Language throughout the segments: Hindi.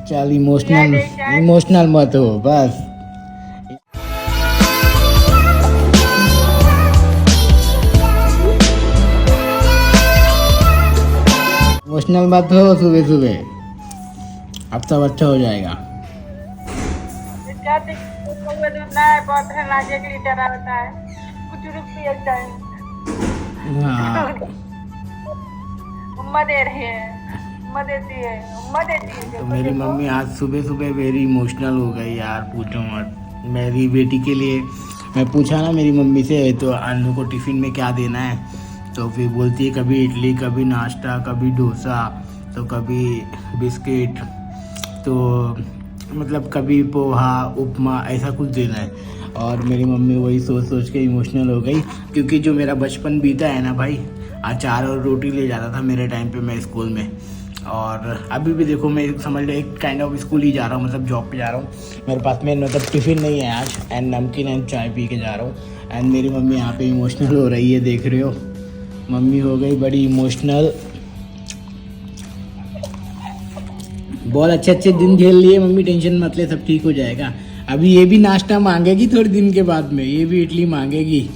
चल इमोशनल मत हो बस। इमोशनल मत हो सुबह सुबह, अब सब अच्छा हो जाएगा। हाँ दे रही है, देती है, देती है। तो मेरी मम्मी आज सुबह सुबह वेरी इमोशनल हो गई यार, पूछो मत। मेरी बेटी के लिए मैं पूछा ना मेरी मम्मी से तो अन्नू को टिफ़िन में क्या देना है, तो फिर बोलती है कभी इडली, कभी नाश्ता, कभी डोसा, तो कभी बिस्किट, तो मतलब कभी पोहा, उपमा, ऐसा कुछ देना है। और मेरी मम्मी वही सोच सोच के इमोशनल हो गई, क्योंकि जो मेरा बचपन बीता है ना भाई, अचार और रोटी ले जाता था मेरे टाइम पे मैं स्कूल में। और अभी भी देखो मैं समझ लो एक काइंड ऑफ स्कूल ही जा रहा हूँ, मतलब जॉब पे जा रहा हूँ। मेरे पास में मतलब टिफ़िन नहीं है आज, एंड नमकीन एंड चाय पी के जा रहा हूँ। एंड मेरी मम्मी यहाँ पे इमोशनल हो रही है, देख रहे हो, मम्मी हो गई बड़ी इमोशनल। बहुत अच्छे अच्छे दिन झेल लिए मम्मी, टेंशन मत ले, सब ठीक हो जाएगा। अभी ये भी नाश्ता मांगेगी थोड़े दिन के बाद में, ये भी इडली मांगेगी।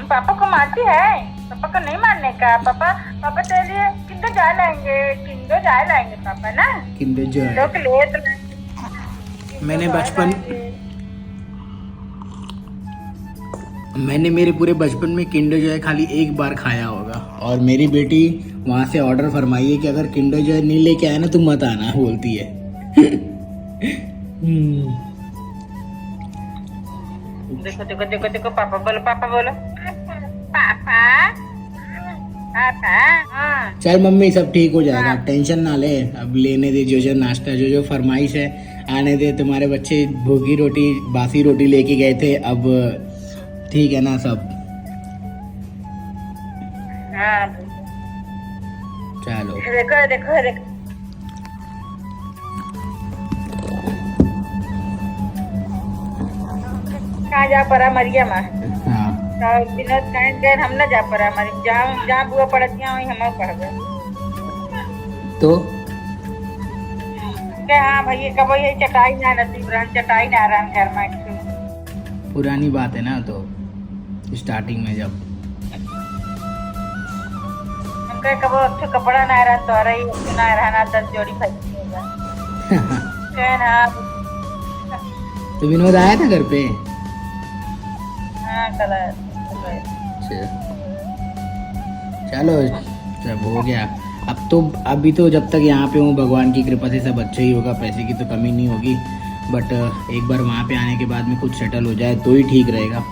पापा को मारती है, पापा को नहीं मारने का। पापा तेरे लिए किंडर जॉय लाएंगे पापा ना, किंडर जॉय। मैंने मेरे पूरे बचपन में किंडर जॉय खाली एक बार खाया होगा। और मेरी बेटी वहाँ से ऑर्डर फरमाई है कि अगर किंडर जॉय नहीं लेके आए ना तो मत आना, बोलती है। देखो देखो देखो देखो, पापा बोलो, पापा बोलो, पापा पापा। चल मम्मी सब ठीक हो जाएगा, टेंशन ना ले। अब लेने दे जो नाश्ता, जो फरमाइश है आने दे। तुम्हारे बच्चे भूखी रोटी, बासी रोटी लेके गए थे, अब ठीक है ना सब? हाँ चलो देखो देखो देखो, कहाँ जा पड़ा मरिया माँ? हाँ विनोद कहीं गए, हम ना जा पड़ा हमारी, जहाँ बुआ पड़ती वहीं हम पढ़ गए। तो क्या? हाँ भैया कब ये चटाई ना नसीब रहन, चटाई ना रहन घर में। पुरानी बात है ना, तो स्टार्टिंग में जब हम कहे कब अच्छे कपड़ा ना रहन तो रही ना रहना 10 जोड़ी फैसली होगा। कहे ना तो विनोद आया था घर पे? हाँ कल चलो सब हो गया। अब तो अभी तो जब तक यहाँ पे हूँ भगवान की कृपा से सब अच्छा ही होगा, पैसे की तो कमी नहीं होगी। बट एक बार वहाँ पे आने के बाद में कुछ सेटल हो जाए तो ही ठीक रहेगा।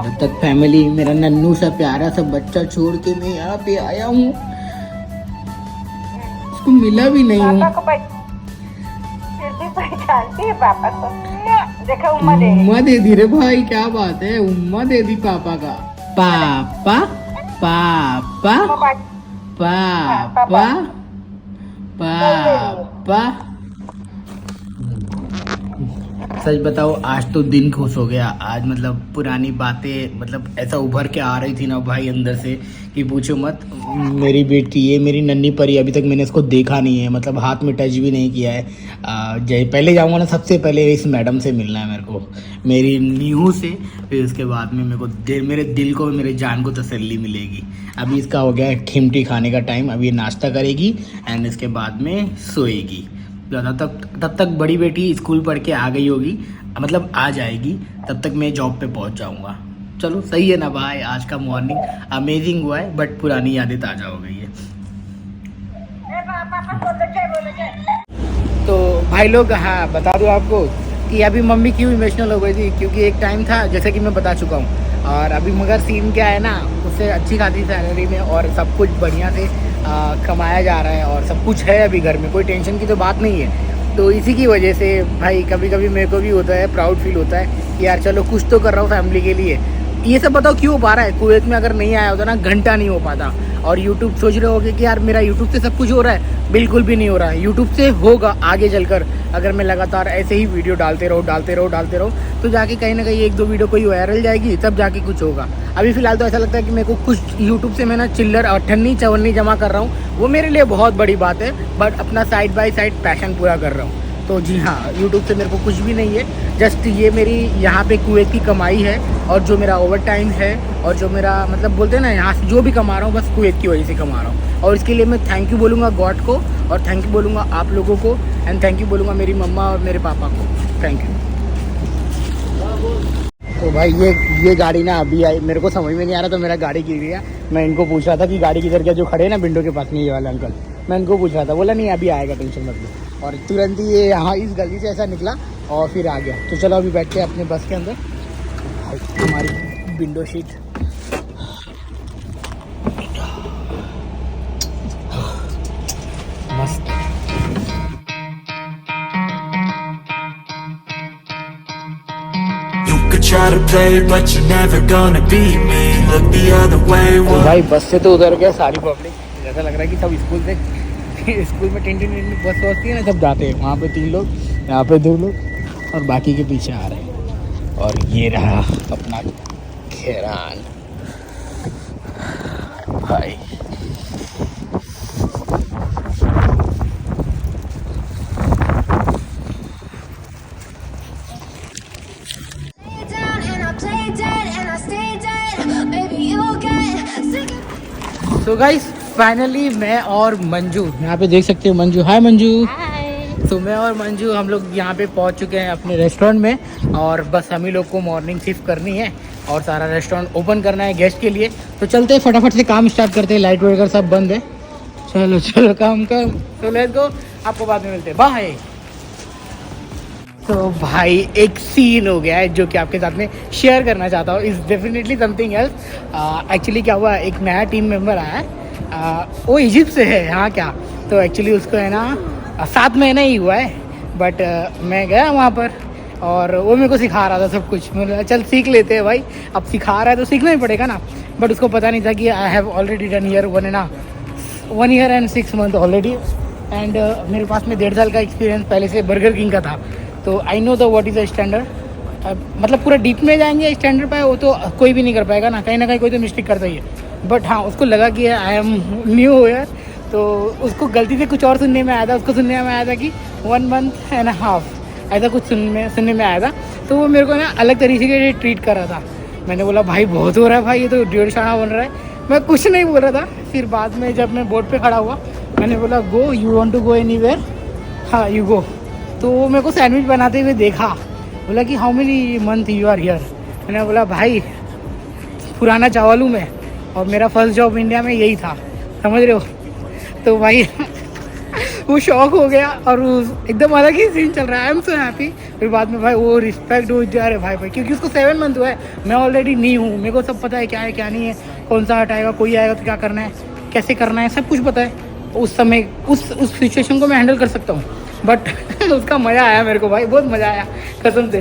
जब तक फैमिली, मेरा नन्नू सा प्यारा सा बच्चा छोड़ के मैं यहाँ पे आया हूँ, उसको मिला भी नहीं हूँ। पापा को देखो उम्मा दे दी रे भाई, क्या बात है, उम्मा दे दी पापा का। पापा पापा पापा पापा। सच बताओ आज तो दिन खुश हो गया। आज मतलब पुरानी बातें मतलब ऐसा उभर के आ रही थी ना भाई अंदर से कि पूछो मत। मेरी बेटी, ये मेरी नन्ही परी, अभी तक मैंने इसको देखा नहीं है, मतलब हाथ में टच भी नहीं किया है। पहले जाऊंगा ना, सबसे पहले इस मैडम से मिलना है मेरे को, मेरी न्यू से। फिर उसके बाद में मेरे को मेरे दिल को, मेरे जान को तसल्ली मिलेगी। अभी इसका हो गया खिमटी खाने का टाइम, अभी ये नाश्ता करेगी एंड इसके बाद में सोएगी। तब तक बड़ी बेटी स्कूल पढ़ के आ गई होगी, मतलब आ जाएगी, तब तक मैं जॉब पे पहुंच जाऊंगा। चलो सही है ना भाई, आज का मॉर्निंग अमेजिंग हुआ है, बट पुरानी यादें ताज़ा हो गई है। तो भाई लोग, हाँ बता दूं आपको कि अभी मम्मी क्यों इमोशनल हो गई थी, क्योंकि एक टाइम था जैसे कि मैं बता चुका हूँ। और अभी मगर सीन क्या है ना, उससे अच्छी खासी सैलरी में और सब कुछ बढ़िया से कमाया जा रहा है और सब कुछ है अभी घर में, कोई टेंशन की तो बात नहीं है। तो इसी की वजह से भाई कभी कभी मेरे को भी होता है, प्राउड फील होता है कि यार चलो कुछ तो कर रहा हूँ फैमिली के लिए। ये सब बताओ क्यों हो पा रहा है, कुवैत में अगर नहीं आया होता ना घंटा नहीं हो पाता। और यूट्यूब सोच रहे होगे कि यार मेरा यूट्यूब से सब कुछ हो रहा है, बिल्कुल भी नहीं हो रहा है। यूट्यूब से होगा आगे चलकर, अगर मैं लगातार ऐसे ही वीडियो डालते रहो तो जाके कहीं ना कहीं एक दो वीडियो कोई वायरल जाएगी, तब जाके कुछ होगा। अभी फ़िलहाल तो ऐसा लगता है कि मेरे को कुछ यूट्यूब से मैं ना चिल्लर 58-54 जमा कर रहा हूँ, वो मेरे लिए बहुत बड़ी बात है। बट अपना साइड बाय साइड पैशन पूरा कर रहा हूँ। तो जी हाँ, यूट्यूब से मेरे को कुछ भी नहीं है, जस्ट ये मेरी यहाँ पे कुवैत की कमाई है, और जो मेरा ओवर टाइम है, और जो मेरा मतलब बोलते हैं ना, यहाँ से जो भी कमा रहा हूँ बस कुवैत की वजह से कमा रहा हूँ। और इसके लिए मैं थैंक यू बोलूँगा गॉड को, और थैंक यू बोलूँगा आप लोगों को, एंड थैंक यू बोलूँगा मेरी मम्मा और मेरे पापा को। Thank you. तो भाई ये गाड़ी ना अभी आई, मेरे को समझ में नहीं आ रहा, तो मेरा गाड़ी गिर गया। मैं इनको पूछ रहा था कि गाड़ी किधर गया, जो खड़े हैं ना विंडो के पास में, ये वाला अंकल, मैं इनको पूछ रहा था, बोला नहीं अभी आएगा, टेंशन मत लो। और तुरंत ही ये यहाँ इस गली से ऐसा निकला और फिर आ गया। तो चलो अभी बैठते हैं अपने बस के अंदर, हमारी विंडो सीट। मस्त। Try to play but you're never gonna beat me. Look the other way. भाई बस से तो उधर गया सारी पब्लिक, ऐसा लग रहा है कि सब स्कूल से स्कूल में टेंटी बस होती है ना, सब जाते हैं वहाँ पे 3 लोग, यहाँ पे 2 लोग, और बाकी के पीछे आ रहे हैं। और ये रहा अपना खेरान भाई। तो गाइस फाइनली मैं और मंजू, यहाँ पे देख सकते हो मंजू, हाय मंजू। तो मैं और मंजू हम लोग यहाँ पे पहुँच चुके हैं अपने रेस्टोरेंट में, और बस हम ही लोग को मॉर्निंग शिफ्ट करनी है और सारा रेस्टोरेंट ओपन करना है गेस्ट के लिए। तो चलते हैं फटाफट से काम स्टार्ट करते हैं, लाइट वगैरह सब बंद है। चलो चलो काम कर, तो लेट्स गो, आपको बाद में मिलते हैं, बाय। तो भाई एक सीन हो गया है जो कि आपके साथ में शेयर करना चाहता हूँ, is definitely something else. Actually क्या हुआ, एक नया टीम मेंबर आया है, वो इजिप्ट से है। हाँ क्या, तो एक्चुअली उसको है ना 7 महीना ही हुआ है, बट मैं गया वहाँ पर और वो मेरे को सिखा रहा था सब कुछ। मैं चल सीख लेते हैं भाई, अब सिखा रहा है तो सीखना ही पड़ेगा ना। बट उसको पता नहीं था कि I have already done year 1 year and 6 months already, and मेरे पास में 1.5 साल का एक्सपीरियंस पहले से बर्गर किंग का था। तो I know the what is a standard. मतलब पूरा डीप में जाएंगे स्टैंडर्ड पे, वो तो कोई भी नहीं कर पाएगा ना कहीं कोई तो मिस्टेक करता ही है। बट हाँ, उसको लगा कि आई एम न्यू ईयर, तो उसको गलती से कुछ और सुनने में आया था। उसको सुनने में आया था कि 1 month and a half, ऐसा कुछ सुनने में आया था। तो वो मेरे को ना अलग तरीके से ट्रीट कर रहा था। मैंने बोला भाई बहुत हो रहा है भाई, ये तो 1.5 साल बन रहा है। मैं कुछ नहीं बोल रहा था। फिर बाद में जब मैं बोर्ड पे खड़ा हुआ, मैंने बोला go, you want to go anywhere, हाँ यू गो। तो वो मेरे को सैंडविच बनाते हुए देखा, बोला कि how many month you are here. मैंने बोला भाई पुराना चावल हूँ मैं, और मेरा फर्स्ट जॉब इंडिया में यही था, समझ रहे हो। तो भाई वो शौक हो गया और एकदम अलग ही सीन चल रहा है। I am so happy. फिर बाद में भाई वो रिस्पेक्ट हो जा रहे भाई, क्योंकि उसको 7 मंथ हुआ है, मैं ऑलरेडी न्यू हूँ, मेरे को सब पता है क्या है क्या नहीं है, कौन सा हटाएगा, कोई आएगा तो क्या करना है, कैसे करना है, सब कुछ पता है। उस समय उस सिचुएशन को मैं हैंडल कर सकता हूँ। बट उसका मज़ा आया मेरे को भाई, बहुत मज़ा आया कसम से।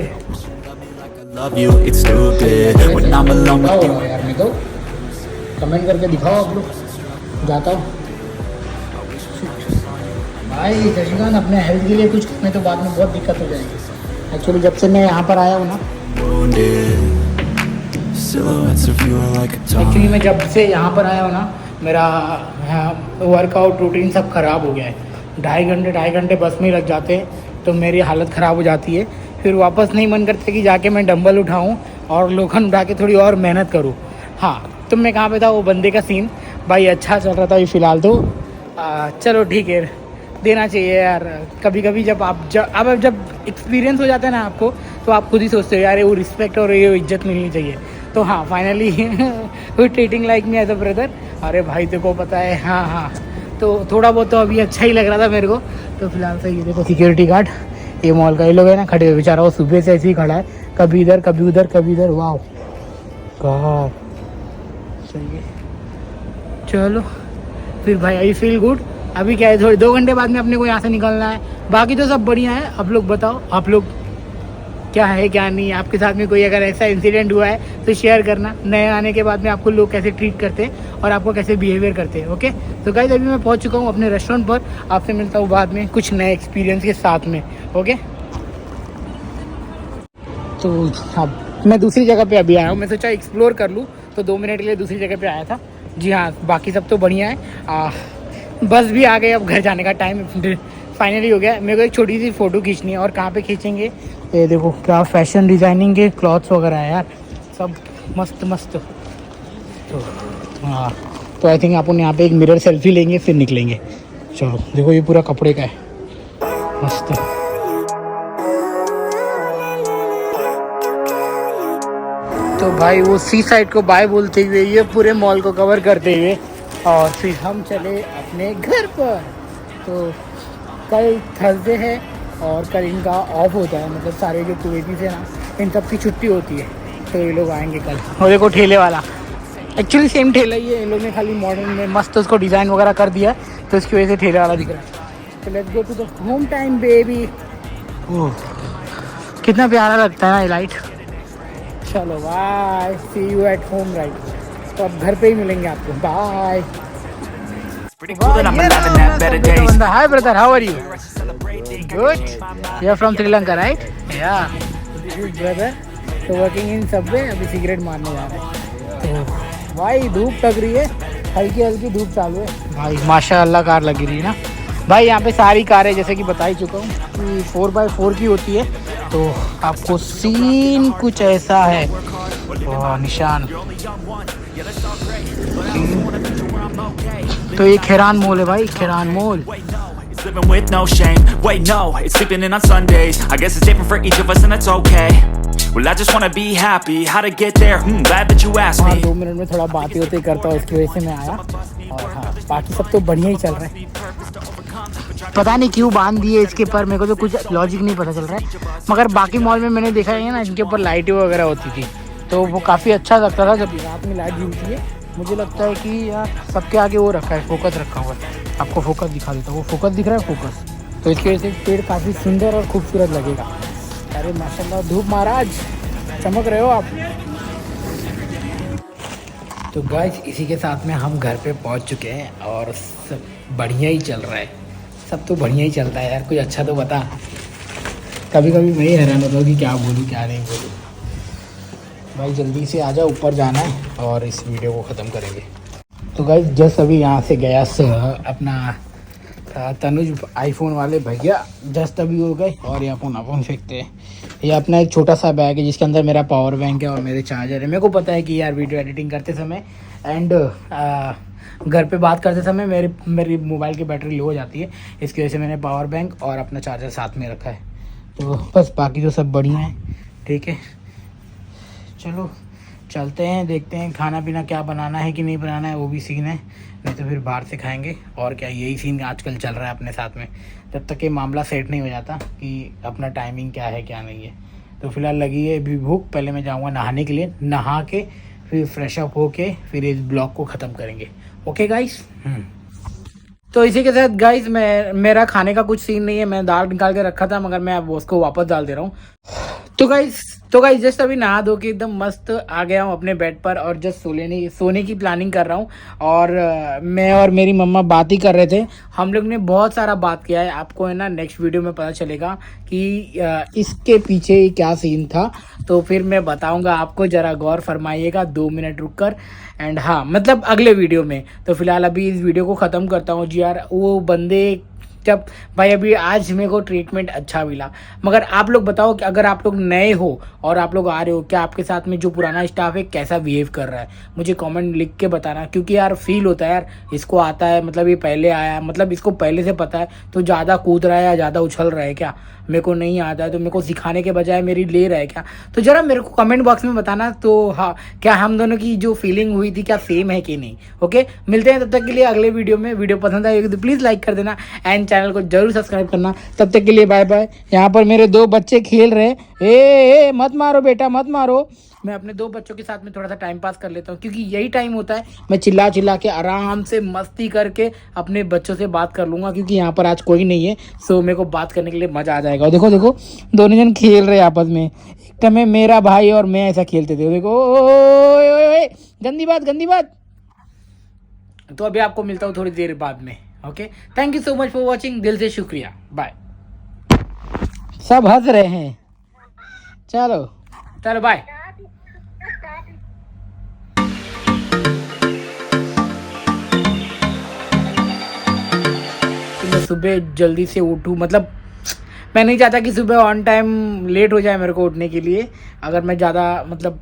Love you, it's stupid when I'm alone with you. यार मेरे को कमेंट करके दिखाओ आप लोग। जाता हूँ भाई शशिकांत, अपने हेल्थ के लिए कुछ करने तो बाद में बहुत दिक्कत हो जाएगी। एक्चुअली जब से मैं यहाँ पर आया हूँ ना, एक्चुअली मैं जब से यहाँ पर आया हूँ ना, मेरा वर्कआउट रूटीन सब ख़राब हो गया है। 2.5 घंटे बस में ही लग जाते हैं, तो मेरी हालत ख़राब हो जाती है। फिर वापस नहीं मन करता कि जाके मैं डंबल उठाऊँ और लोखंड उठा के थोड़ी और मेहनत करूँ। हाँ, तुम मैं कहाँ पे था, वो बंदे का सीन भाई अच्छा चल रहा था ये फ़िलहाल तो। चलो ठीक है, देना चाहिए यार कभी कभी। जब एक्सपीरियंस हो जाता है ना आपको, तो आप खुद ही सोचते हो यार वो रिस्पेक्ट और ये इज्जत मिलनी चाहिए। तो हाँ फाइनली वो treating like me as a brother. अरे भाई तेरे को पता है, हाँ तो थोड़ा बहुत तो अभी अच्छा ही लग रहा था मेरे को। तो फिलहाल से ये देखो सिक्योरिटी गार्ड, ये मॉल का ये लोग है ना खड़े हुए, बेचारा वो सुबह से ऐसे ही खड़ा है, कभी इधर कभी उधर कभी इधर। वाह गॉड, सही है। चलो फिर भाई आई फील गुड। अभी क्या है, थोड़ी 2 घंटे बाद में अपने को यहाँ से निकलना है। बाकी तो सब बढ़िया है। आप लोग बताओ, आप लोग क्या है क्या नहीं। आपके साथ में कोई अगर ऐसा इंसिडेंट हुआ है तो शेयर करना। नए आने के बाद में आपको लोग कैसे ट्रीट करते हैं और आपको कैसे बिहेवियर करते हैं। ओके, तो गाइस अभी मैं पहुंच चुका हूं अपने रेस्टोरेंट पर। आपसे मिलता हूं बाद में कुछ नए एक्सपीरियंस के साथ में। ओके, तो अब मैं दूसरी जगह पे अभी आया हूँ। मैं सोचा एक्सप्लोर कर लूँ, तो 2 मिनट के लिए दूसरी जगह पे आया था। जी हाँ, बाकी सब तो बढ़िया है। बस भी आ गए, अब घर जाने का टाइम फाइनली हो गया। मेरे को एक छोटी सी फ़ोटो खींचनी है। और कहाँ पे खींचेंगे? ये देखो क्या फैशन डिज़ाइनिंग के क्लॉथ्स वगैरह है यार, सब मस्त मस्त। तो हाँ, तो आई थिंक अपन यहाँ पे एक मिरर सेल्फी लेंगे फिर निकलेंगे। चलो देखो, ये पूरा कपड़े का है, मस्त। तो भाई वो सी साइड को बाय बोलते हुए ये पूरे मॉल को कवर करते हुए और फिर हम चले अपने घर पर। तो कल थर्सडे है और कल इनका ऑफ होता है, मतलब सारे जो कुवैती से ना, इन सब की छुट्टी होती है, तो ये लोग आएंगे कल। और देखो ठेले वाला, एक्चुअली सेम ठेला ही है, इन लोग ने खाली मॉडर्न में मस्त उसको डिज़ाइन वगैरह कर दिया है, तो इसकी वजह से ठेले वाला दिख रहा है। तो let's go to the home time baby. कितना प्यारा लगता है ना ये लाइट। चलो bye, see you at home right. तो अब घर पे ही मिलेंगे आपको। Bye. Hi brother, how are you? Good. You are from Sri Lanka right? Ya, this is brother. तो वर्किंग इन सबवे, अभी सिगरेट मारने जा रहे हैं। तो भाई धूप लग रही है, हल्की हल्की धूप चालू है भाई। माशाल्लाह कार लगी रही है ना भाई। यहाँ पे सारी कारें जैसे कि बता ही चुका हूँ कि 4x4 की होती है। तो आपको सीन कुछ ऐसा है, निशान। तो ये खेरान मॉल है भाई, खेरान mall. Living with no shame, wait no, it's sleeping in on Sundays. I guess it's different for each of us and that's okay. Well, I just wanna be happy, how to get there, glad that you asked me. 2 minute में थोड़ा बातें होते करता हूँ, इसकी वजह से मैं आया। और हाँ, बाकी सब तो बढ़िया ही चल रहा है। पता नहीं क्यों बांध दिए इसके पर, मेरे को तो कुछ लॉजिक नहीं पता चल रहा है। मगर बाकी मॉल में मैंने देखा है ना, इनके ऊपर लाइटें वगैरह होती थी, तो वो काफ़ी अच्छा लगता था जब रात में लाइट जलती है। मुझे लगता है कि यार सबके आगे वो रखा है, फोकस रखा हुआ है। आपको फोकस दिखा देता हूँ, वो फोकस दिख रहा है, फोकस। तो इसकी वजह से पेड़ काफ़ी सुंदर और खूबसूरत लगेगा। अरे माशाल्लाह, धूप महाराज चमक रहे हो आप। तो गाइस इसी के साथ में हम घर पे पहुंच चुके हैं और सब बढ़िया ही चल रहा है। सब तो बढ़िया ही चलता है यार, कोई अच्छा तो बता। कभी कभी मैं ही हैरान होता हूँ कि क्या बोलूँ क्या नहीं बोलूँ। भाई जल्दी से आजा, ऊपर जाना है और इस वीडियो को ख़त्म करेंगे। तो गाइस जस्ट अभी यहाँ से गया अपना तनुज आईफोन वाले भैया जस्ट अभी हो गए और ये अपन फेंकते हैं। ये अपना एक छोटा सा बैग है जिसके अंदर मेरा पावर बैंक है और मेरे चार्जर है। मेरे को पता है कि यार वीडियो एडिटिंग करते समय एंड घर पे बात करते समय मेरी मोबाइल की बैटरी लो हो जाती है, इसकी वजह से मैंने पावर बैंक और अपना चार्जर साथ में रखा है। तो बस बाकी तो सब बढ़िया है, ठीक है। चलो चलते हैं, देखते हैं खाना पीना क्या बनाना है कि नहीं बनाना है, वो भी सीन है। नहीं तो फिर बाहर से खाएंगे। और क्या, यही सीन आजकल चल रहा है अपने साथ में। जब तक ये मामला सेट नहीं हो जाता कि अपना टाइमिंग क्या है क्या नहीं है। तो फिलहाल लगी है अभी भूख। पहले मैं जाऊँगा नहाने के लिए, नहा के फिर फ्रेश अप होके फिर इस ब्लॉग को ख़त्म करेंगे। Okay guys. तो इसी के साथ गाइस मेरा खाने का कुछ सीन नहीं है। मैं दाल निकाल के रखा था मगर मैं अब उसको वापस डाल दे रहा हूँ। तो गाइस जस्ट अभी नहा धो के एकदम मस्त आ गया हूँ अपने बेड पर और जस्ट सोने की प्लानिंग कर रहा हूँ। और मैं और मेरी मम्मा बात ही कर रहे थे। हम लोग ने बहुत सारा बात किया है, आपको है ना नेक्स्ट वीडियो में पता चलेगा कि इसके पीछे क्या सीन था। तो फिर मैं बताऊँगा आपको, ज़रा गौर फरमाइएगा 2 मिनट रुक कर। एंड हाँ, मतलब अगले वीडियो में। तो फिलहाल अभी इस वीडियो को ख़त्म करता हूँ जी यार। वो बंदे जब भाई अभी आज मेरे को ट्रीटमेंट अच्छा मिला, मगर आप लोग बताओ कि अगर आप लोग नए हो और आप लोग आ रहे हो, क्या आपके साथ में जो पुराना स्टाफ है कैसा बिहेव कर रहा है, मुझे कमेंट लिख के बताना। क्योंकि यार फील होता है यार, इसको आता है मतलब ये पहले आया, मतलब इसको पहले से पता है तो ज़्यादा कूद रहा है या ज़्यादा उछल रहा है क्या, मेरे को नहीं आता है तो मेरे को सिखाने के बजाय मेरी ले रहा है क्या। तो ज़रा मेरे को कमेंट बॉक्स में बताना। तो हाँ, क्या हम दोनों की जो फीलिंग हुई थी क्या सेम है कि नहीं। ओके, मिलते हैं तब तक के लिए अगले वीडियो में। वीडियो पसंद आएगी तो प्लीज़ लाइक कर देना एंड चैनल को जरूर सब्सक्राइब करना। तब तक के लिए बाय बाय। यहाँ पर मेरे 2 बच्चे खेल रहे हैं। ए मत मारो बेटा, मत मारो। मैं अपने 2 बच्चों के साथ में थोड़ा सा टाइम पास कर लेता हूँ, क्योंकि यही टाइम होता है मैं चिल्ला चिल्ला के आराम से मस्ती करके अपने बच्चों से बात कर लूँगा, क्योंकि यहाँ पर आज कोई नहीं है। सो मेरे को बात करने के लिए मज़ा आ जाएगा। और देखो देखो दोनों जन खेल रहे हैं आपस में। एक टाइम मेरा भाई और मैं ऐसा खेलते थे। देखो ओए, गंदी बात, गंदी बात। तो अभी आपको मिलता हूँ थोड़ी देर बाद में। Okay, thank you so much for watching. दिल से शुक्रिया, बाय। सब हंस रहे हैं। चलो चलो बाय। मैं सुबह जल्दी से उठूँ, मतलब मैं नहीं चाहता कि सुबह ऑन टाइम लेट हो जाए मेरे को उठने के लिए। अगर मैं ज़्यादा मतलब